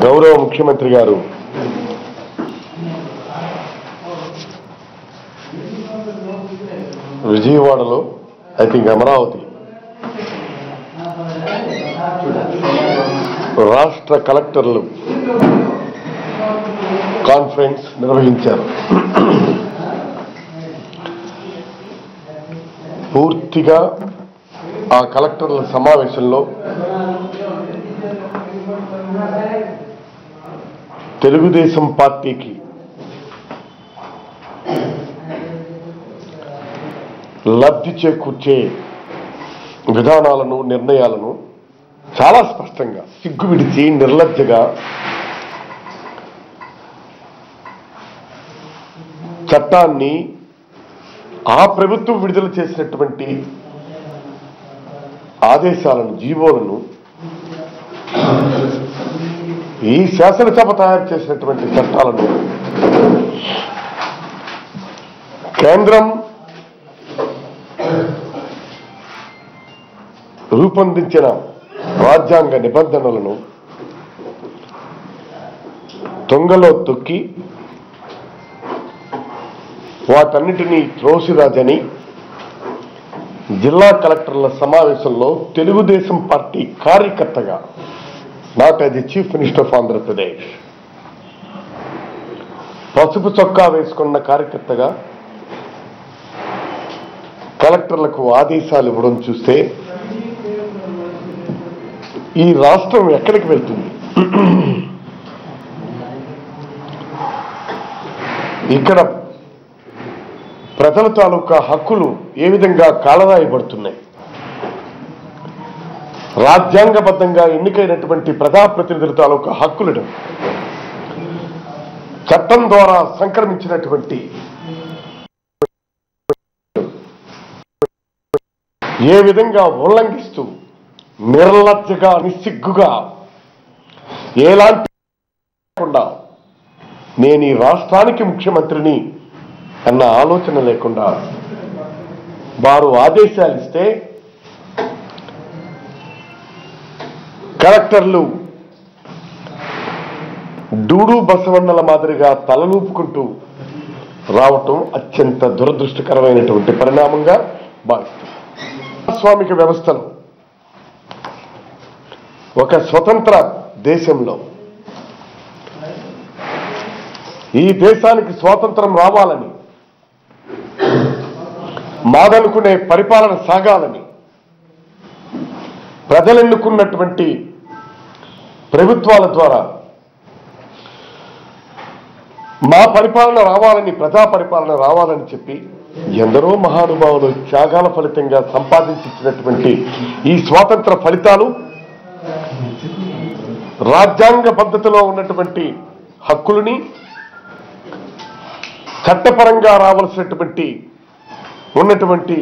గౌరవ ముఖ్యమంత్రి గారు విజయవాడలో ఐ థింక్ అమరావతి రాష్ట్ర కలెక్టర్లు కాన్ఫరెన్స్ నిర్వహించారు. పూర్తిగా ఆ కలెక్టర్ల సమావేశంలో తెలుగుదేశం పార్టీకి లబ్ధి చేకూర్చే విధానాలను నిర్ణయాలను చాలా స్పష్టంగా సిగ్గు విడిచి నిర్లజ్జగా చట్టాన్ని ఆ ప్రభుత్వం విడుదల చేసినటువంటి ఆదేశాలను జీవోలను ఈ శాసనసభ తయారు చేసినటువంటి చట్టాలను కేంద్రం రూపొందించిన రాజ్యాంగ నిబంధనలను తొంగలో తొక్కి వాటన్నిటినీ త్రోసిరాజని జిల్లా కలెక్టర్ల సమావేశంలో తెలుగుదేశం పార్టీ కార్యకర్తగా, not as the chief minister of Andhra Pradesh, పసుపు చొక్కా వేసుకున్న కార్యకర్తగా కలెక్టర్లకు ఆదేశాలు ఇవ్వడం చూస్తే ఈ రాష్ట్రం ఎక్కడికి వెళ్తుంది? ఇక్కడ ప్రజల తాలూకా హక్కులు ఏ విధంగా కాలరాయబడుతున్నాయి? రాజ్యాంగబద్ధంగా ఎన్నికైనటువంటి ప్రజాప్రతినిధుల తాలూకా హక్కులను చట్టం ద్వారా సంక్రమించినటువంటి ఏ విధంగా ఉల్లంఘిస్తూ నిర్లజ్జగా నిస్సిగ్గుగా ఎలాంటి నేను ఈ రాష్ట్రానికి ముఖ్యమంత్రిని అన్న ఆలోచన లేకుండా వారు ఆదేశాలు ఇస్తే కలెక్టర్లు డూడు బసవన్నల మాదిరిగా తలలూపుకుంటూ రావటం అత్యంత దురదృష్టకరమైనటువంటి పరిణామంగా భావిస్తారు. ప్రజాస్వామిక వ్యవస్థలో ఒక స్వతంత్ర దేశంలో ఈ దేశానికి స్వాతంత్రం రావాలని, మాదనుకునే పరిపాలన సాగాలని ప్రజలెన్నుకున్నటువంటి ప్రభుత్వాల ద్వారా మా పరిపాలన రావాలని, ప్రజా పరిపాలన రావాలని చెప్పి ఎందరో మహానుభావులు త్యాగాల ఫలితంగా సంపాదించినటువంటి ఈ స్వాతంత్ర ఫలితాలు రాజ్యాంగ పద్ధతిలో ఉన్నటువంటి హక్కులని, చట్టపరంగా రావాల్సినటువంటి ఉన్నటువంటి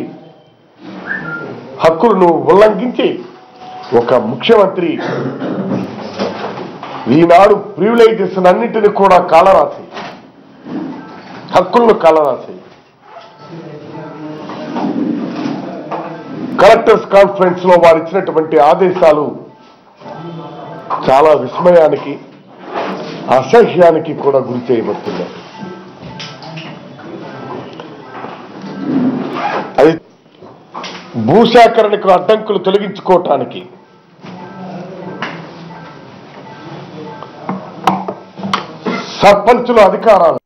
హక్కులను ఉల్లంఘించి ఒక ముఖ్యమంత్రి ఈనాడు ప్రివిలేజెస్ అన్నింటినీ కూడా కాలరాసి, హక్కులను కాలరాసి కలెక్టర్స్ కాన్ఫరెన్స్ లో వారు ఇచ్చినటువంటి ఆదేశాలు చాలా విస్మయానికి, అసహ్యానికి కూడా గురి చేయబడుతున్నాయి. అది భూసేకరణకు అడ్డంకులు తొలగించుకోవటానికి సర్పంచుల అధికారాలను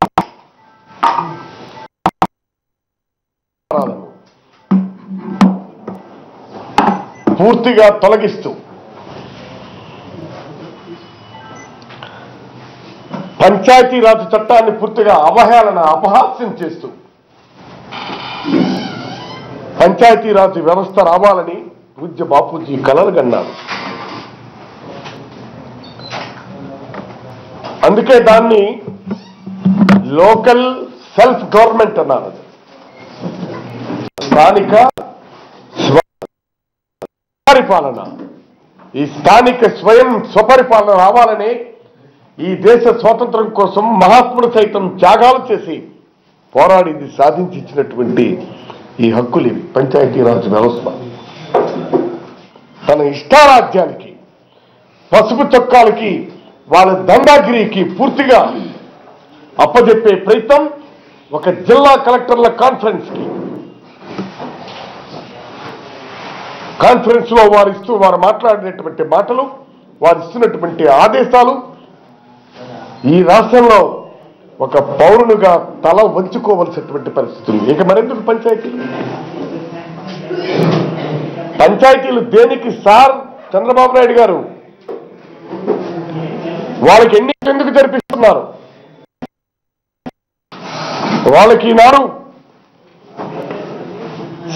పూర్తిగా తొలగిస్తూ పంచాయతీరాజ్ చట్టాన్ని పూర్తిగా అవహేళన, అపహాస్యం చేస్తూ పంచాయతీరాజ్ వ్యవస్థ రావాలని పూజ్య బాపూజీ కలలుగన్నారు. అందుకే దాన్ని లోకల్ సెల్ఫ్ గవర్నమెంట్ అన్నారు. స్థానిక స్వపరిపాలన, ఈ స్థానిక స్వయం స్వపరిపాలన రావాలని ఈ దేశ స్వాతంత్రం కోసం మహాత్ముడు సైతం త్యాగాలు చేసి పోరాడి సాధించి ఇచ్చినటువంటి ఈ హక్కులు ఇవి. పంచాయతీరాజ్ వ్యవస్థ తన ఇష్టారాజ్యానికి, పసుపు చొక్కాలకి వాళ్ళ దందాగిరికి పూర్తిగా అప్పజెప్పే ప్రయత్నం ఒక జిల్లా కలెక్టర్ల కాన్ఫరెన్స్ లో వారు మాట్లాడినటువంటి మాటలు, వారు ఇస్తున్నటువంటి ఆదేశాలు ఈ రాష్ట్రంలో ఒక పౌరునిగా తల వంచుకోవలసినటువంటి పరిస్థితులు. ఇక మరెందుకు పంచాయతీలు దేనికి సార్? చంద్రబాబు నాయుడు గారు వాళ్ళకి ఎందుకు జరిపిస్తున్నారు? వాళ్ళకి ఈనాడు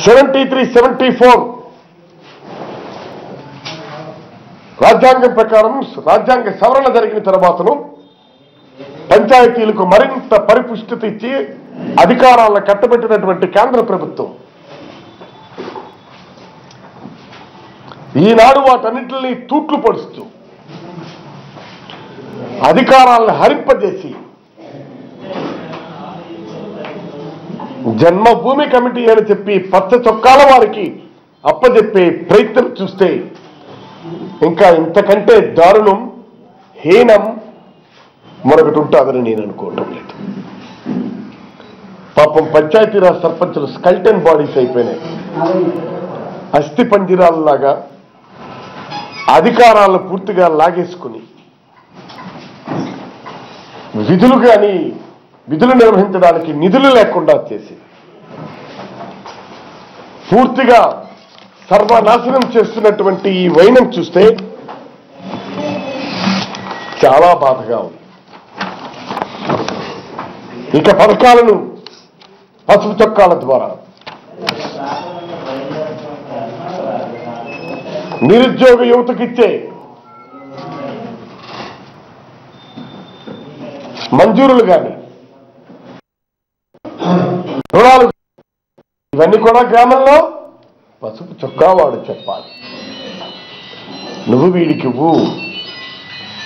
73-74 రాజ్యాంగం ప్రకారం రాజ్యాంగ సవరణ జరిగిన తర్వాతను పంచాయతీలకు మరింత పరిపుష్టిత ఇచ్చి అధికారాలను కట్టబెట్టినటువంటి కేంద్ర ప్రభుత్వం ఈనాడు వాటన్నింటినీ తూట్లు పడుస్తూ అధికారాలను హరింపజేసి జన్మభూమి కమిటీ అని చెప్పి పచ్చ చొక్కాల వారికి అప్పజెప్పే ప్రయత్నం చూస్తే ఇంకా ఇంతకంటే దారుణం, హీనం మరొకటి ఉంటుందని నేను అనుకోవటం లేదు. పాపం పంచాయతీరాజ్ సర్పంచులు స్కెల్టన్ బాడీస్ అయిపోయినాయి. అస్థి పంజరాలలాగా అధికారాలను పూర్తిగా లాగేసుకుని విధులు నిర్వహించడానికి నిధులు లేకుండా చేసి పూర్తిగా సర్వనాశనం చేస్తున్నటువంటి ఈ వైనం చూస్తే చాలా బాధగా ఉంది. ఇక పథకాలను పసుపు చొక్కాల ద్వారా నిరుద్యోగ యువతకిచ్చే మంజూరులు కానీ రుణాలు ఇవన్నీ కూడా గ్రామంలో పసుపు చొక్కా వాడు చెప్పాలి, నువ్వు వీడికి ఇవ్వు,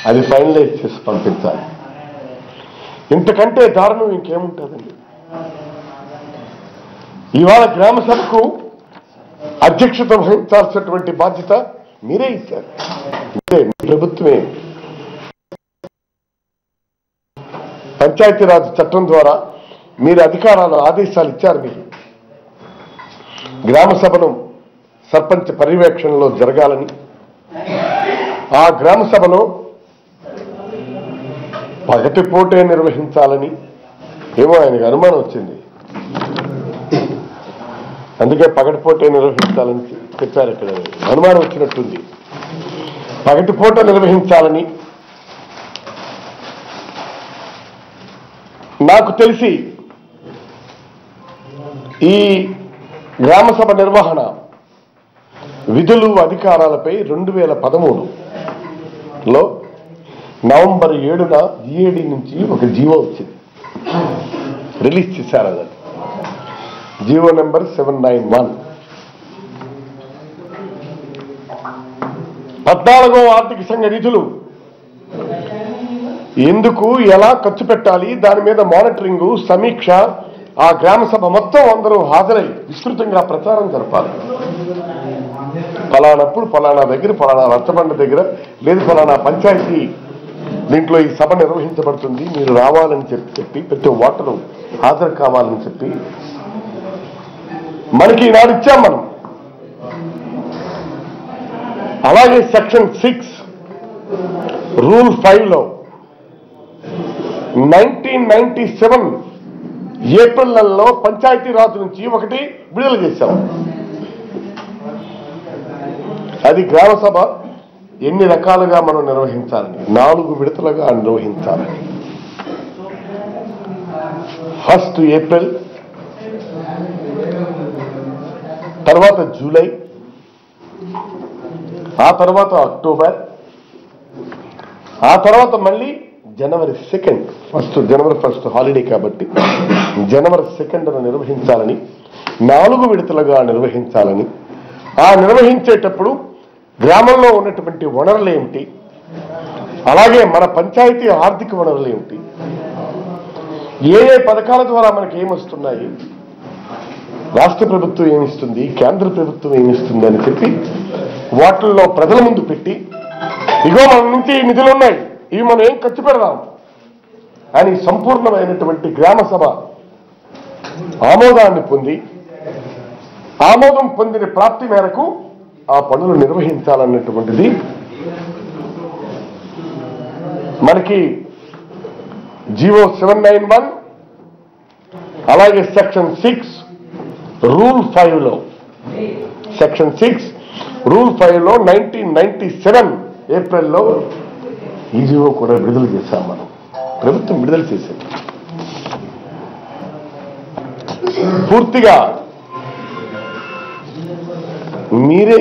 అది ఫైనలైజ్ చేసి పంపించాలి. ఇంతకంటే దారుణం ఇంకేముంటుందండి? ఇవాళ గ్రామ సభకు అధ్యక్షత వహించాల్సినటువంటి బాధ్యత మీరే ఇచ్చారు, మీ ప్రభుత్వమే. పంచాయతీరాజ్ చట్టం ద్వారా మీరు అధికారాలు ఆదేశాలు ఇచ్చారు. మీరు గ్రామ సభను సర్పంచ్ పర్యవేక్షణలో జరగాలని, ఆ గ్రామ సభలో పగటిపూటే నిర్వహించాలని. ఏమో ఆయనకు అనుమానం వచ్చింది, అందుకే పగటిపూటే నిర్వహించాలని చెప్పారు. ఇక్కడ అనుమానం వచ్చినట్టుంది. పగటిపూట నిర్వహించాలని నాకు తెలిసి ఈ గ్రామసభ నిర్వహణ విధులు అధికారాలపై 2013లో నవంబర్ 7న జిఏడి నుంచి ఒక జీవో వచ్చింది, రిలీజ్ చేశారు. అది జీవో నెంబర్ 791. 14వ ఆర్థిక సంఘ నిధులు ఎందుకు ఎలా ఖర్చు పెట్టాలి, దాని మీద మానిటరింగ్ సమీక్ష, ఆ గ్రామ సభ మొత్తం అందరూ హాజరై విస్తృతంగా ప్రచారం జరపాలి. ఫలానప్పుడు ఫలానా దగ్గర, ఫలానా రచ్చబండ దగ్గర, లేదు ఫలానా పంచాయతీ దీంట్లో ఈ సభ నిర్వహించబడుతుంది, మీరు రావాలని చెప్పి ప్రతి ఓటరు హాజరు కావాలని చెప్పి మనకి ఈనాడు ఇచ్చాం మనం. అలాగే సెక్షన్ 6 రూల్ 5లో 1997 ఏప్రిల్ నెలలో పంచాయతీరాజ్ నుంచి ఒకటి విడుదల చేశాం. అది గ్రామ సభ ఎన్ని రకాలుగా మనం నిర్వహించాలని, 4 విడతలుగా నిర్వహించాలని. 1 ఏప్రిల్, తర్వాత జూలై, ఆ తర్వాత అక్టోబర్, ఆ తర్వాత మళ్ళీ జనవరి 2, జనవరి 1 హాలిడే కాబట్టి జనవరి 2న నిర్వహించాలని, 4 విడతలుగా నిర్వహించాలని. ఆ నిర్వహించేటప్పుడు గ్రామంలో ఉన్నటువంటి వనరులు ఏమిటి, అలాగే మన పంచాయతీ ఆర్థిక వనరులు ఏమిటి, ఏ పథకాల ద్వారా మనకి ఏమొస్తున్నాయి, రాష్ట్ర ప్రభుత్వం ఏమిస్తుంది, కేంద్ర ప్రభుత్వం ఏమిస్తుంది అని చెప్పి వాటిల్లో ప్రజల ముందు పెట్టి, ఇగో మన నుంచి నిధులు ఉన్నాయి, ఇవి మనం ఏం ఖర్చు పెడదాం అని సంపూర్ణమైనటువంటి గ్రామ సభ ఆమోదాన్ని పొంది ఆమోదం పొందిన ప్రాప్తి మేరకు ఆ పనులు నిర్వహించాలన్నటువంటిది మనకి జీవో 791 అలాగే సెక్షన్ 6 రూల్ 5లో సెక్షన్ 6 రూల్ 5లో 1997 ఏప్రిల్లో ఈ జీవో కూడా విడుదల చేశాం. మనం ప్రభుత్వం విడుదల చేసింది. పూర్తిగా మీరే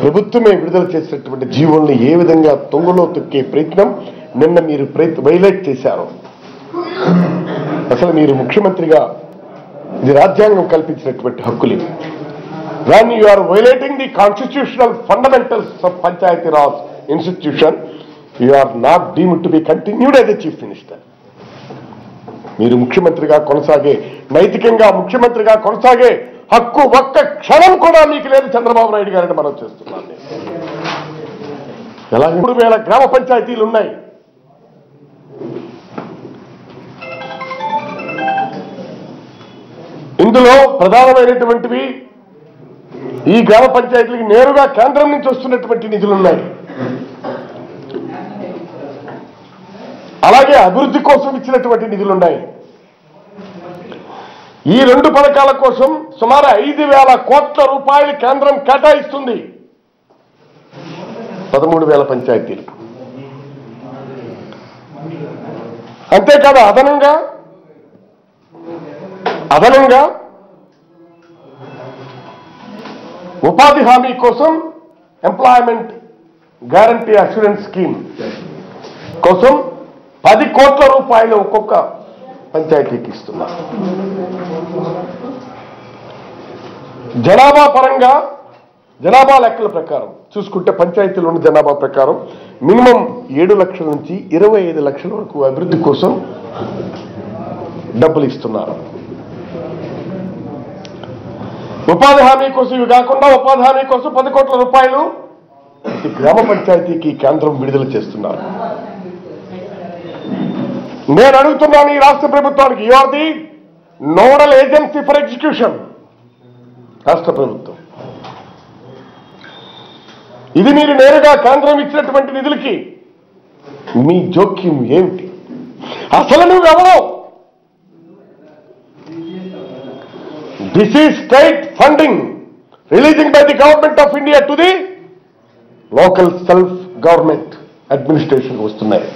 ప్రభుత్వమే విడుదల చేసినటువంటి జీవోల్ని ఏ విధంగా తొంగలో తొక్కే ప్రయత్నం నిన్న మీరు వైలేట్ చేశారు. అసలు మీరు ముఖ్యమంత్రిగా ఇది రాజ్యాంగం కల్పించినటువంటి హక్కులు. When you are violating the constitutional fundamentals of Panchayati Raj institution, you are not deemed to be continued as a chief minister. మీరు ముఖ్యమంత్రిగా కొనసాగే నైతికంగా ముఖ్యమంత్రిగా కొనసాగే హక్కు ఒక్క క్షణం కూడా మీకు లేదు చంద్రబాబు నాయుడు గారిని మనం చేస్తున్నాం. ఎలా 3,000 గ్రామ పంచాయతీలు ఉన్నాయి. ఇందులో ప్రధానమైనటువంటివి ఈ గ్రామ పంచాయతీలకు నేరుగా కేంద్రం నుంచి వస్తున్నటువంటి నిధులున్నాయి. అలాగే అభివృద్ధి కోసం ఇచ్చినటువంటి నిధులున్నాయి. ఈ 2 పథకాల కోసం సుమారు 5,000 కోట్ల రూపాయలు కేంద్రం కేటాయిస్తుంది 13,000 పంచాయతీలు. అంతేకాదు అదనంగా ఉపాధి హామీ కోసం ఎంప్లాయ్మెంట్ గ్యారంటీ అష్యూరెన్స్ స్కీమ్ కోసం 10 కోట్ల రూపాయలు ఒక్కొక్క పంచాయతీకి ఇస్తున్నారు. జనాభా పరంగా జనాభా లెక్కల ప్రకారం చూసుకుంటే పంచాయతీలో ఉన్న జనాభా ప్రకారం మినిమం 7 లక్షల నుంచి 25 లక్షల వరకు అభివృద్ధి కోసం డబ్బులు ఇస్తున్నారు. ఉపాధి హామీ కోసం ఇవి కాకుండా ఉపాధి హామీ కోసం 10 కోట్ల రూపాయలు గ్రామ పంచాయతీకి కేంద్రం విడుదల చేస్తున్నారు. నేను అడుగుతున్నాను ఈ రాష్ట్ర ప్రభుత్వానికి, you are the nodal agency for execution. రాష్ట్ర ప్రభుత్వం ఇది మీరు నేరుగా కేంద్రం ఇచ్చినటువంటి నిధులకి మీ జోక్యం ఏమిటి? అసలు నువ్వెవరో? This is state funding releasing by the government of India to the local self-government administration వస్తున్నాయి.